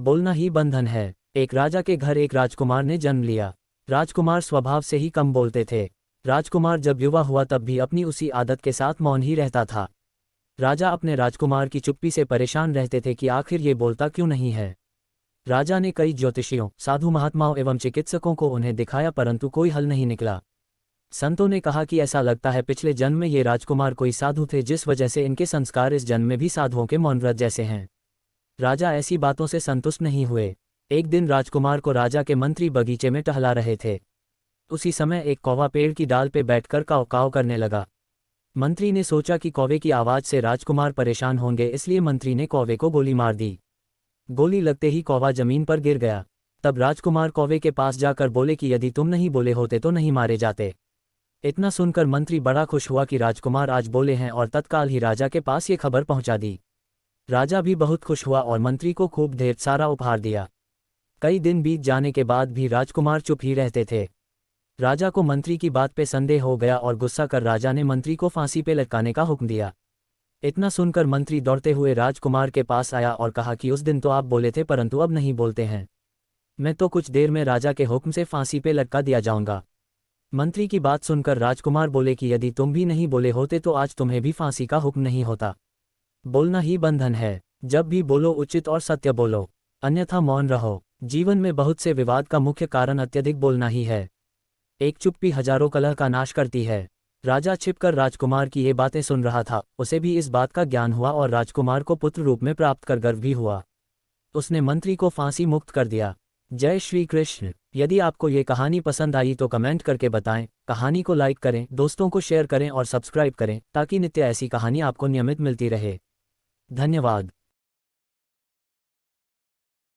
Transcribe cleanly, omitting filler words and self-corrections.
बोलना ही बंधन है। एक राजा के घर एक राजकुमार ने जन्म लिया। राजकुमार स्वभाव से ही कम बोलते थे। राजकुमार जब युवा हुआ तब भी अपनी उसी आदत के साथ मौन ही रहता था। राजा अपने राजकुमार की चुप्पी से परेशान रहते थे कि आखिर ये बोलता क्यों नहीं है। राजा ने कई ज्योतिषियों, साधु महात्माओं एवं चिकित्सकों को उन्हें दिखाया, परंतु कोई हल नहीं निकला। संतों ने कहा कि ऐसा लगता है पिछले जन्म में ये राजकुमार कोई साधु थे, जिस वजह से इनके संस्कार इस जन्म में भी साधुओं के मौन व्रत जैसे हैं। राजा ऐसी बातों से संतुष्ट नहीं हुए। एक दिन राजकुमार को राजा के मंत्री बगीचे में टहला रहे थे। उसी समय एक कौवा पेड़ की डाल पे बैठकर काव काव करने लगा। मंत्री ने सोचा कि कौवे की आवाज़ से राजकुमार परेशान होंगे, इसलिए मंत्री ने कौवे को गोली मार दी। गोली लगते ही कौवा जमीन पर गिर गया। तब राजकुमार कौवे के पास जाकर बोले कि यदि तुम नहीं बोले होते तो नहीं मारे जाते। इतना सुनकर मंत्री बड़ा खुश हुआ कि राजकुमार आज बोले हैं और तत्काल ही राजा के पास ये खबर पहुंचा दी। राजा भी बहुत खुश हुआ और मंत्री को खूब ढेर सारा उपहार दिया। कई दिन बीत जाने के बाद भी राजकुमार चुप ही रहते थे। राजा को मंत्री की बात पे संदेह हो गया और गुस्सा कर राजा ने मंत्री को फांसी पे लटकाने का हुक्म दिया। इतना सुनकर मंत्री दौड़ते हुए राजकुमार के पास आया और कहा कि उस दिन तो आप बोले थे परंतु अब नहीं बोलते हैं। मैं तो कुछ देर में राजा के हुक्म से फांसी पे लटका दिया जाऊंगा। मंत्री की बात सुनकर राजकुमार बोले कि यदि तुम भी नहीं बोले होते तो आज तुम्हें भी फांसी का हुक्म नहीं होता। बोलना ही बंधन है। जब भी बोलो उचित और सत्य बोलो, अन्यथा मौन रहो। जीवन में बहुत से विवाद का मुख्य कारण अत्यधिक बोलना ही है। एक चुप्पी हजारों कलह का नाश करती है। राजा छिपकर राजकुमार की ये बातें सुन रहा था। उसे भी इस बात का ज्ञान हुआ और राजकुमार को पुत्र रूप में प्राप्त कर गर्व भी हुआ। उसने मंत्री को फांसी मुक्त कर दिया। जय श्री कृष्ण। यदि आपको ये कहानी पसंद आई तो कमेंट करके बताएं। कहानी को लाइक करें, दोस्तों को शेयर करें और सब्सक्राइब करें ताकि नित्य ऐसी कहानी आपको नियमित मिलती रहे। धन्यवाद।